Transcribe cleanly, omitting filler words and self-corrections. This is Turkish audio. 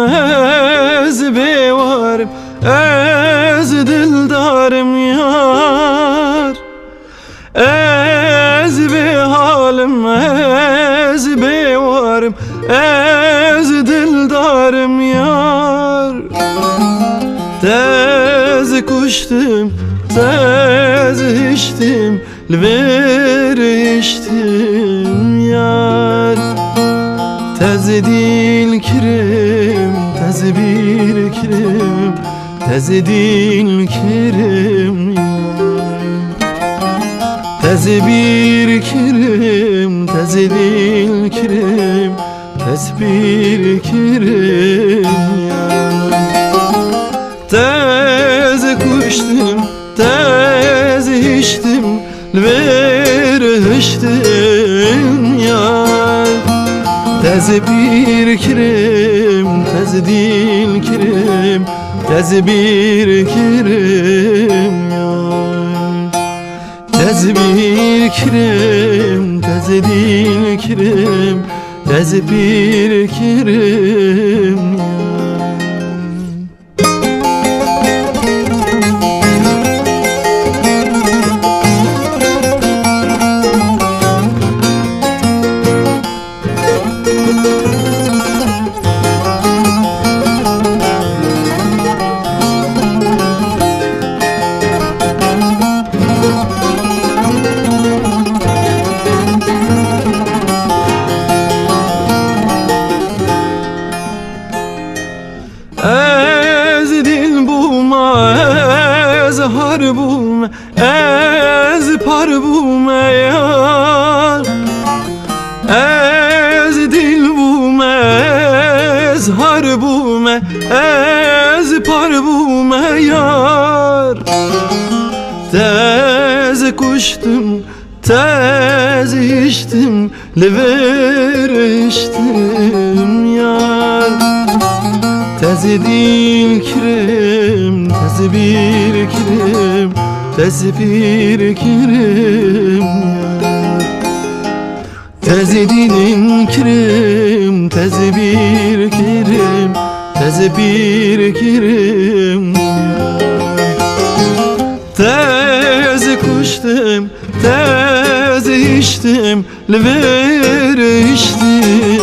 ez bevarım, ez dildarım yar. Ez behalim, ez bevarım, ez dildarım yar. Tez kuştum, tez içtim, lver içtim yar. Tez dil kirim, tez bir kirim, tez dil kirim yar. Tez bir kirim, tez dil kirim, tez bir kirim yar. Tez kuştum, tez içtim, lver içtim yar. Tez bir kirim, tez dil kirim, tez bir kirim yar. Tez bir kirim, tez dil kirim, tez bir kirim yar. Ez dil bulma, ez har bulma, ez par bulma yar. Ez dil bulma, ez har bulma, ez par bulma yar. Tez kuştum, tez içtim, lever içtim yar. Tez dil kirim, tez bir kirim, tez bir kirim yar. Tez dilin kirim, tez bir kirim, tez bir kirim yar. Tez kuştum, tez içtim, lever içtim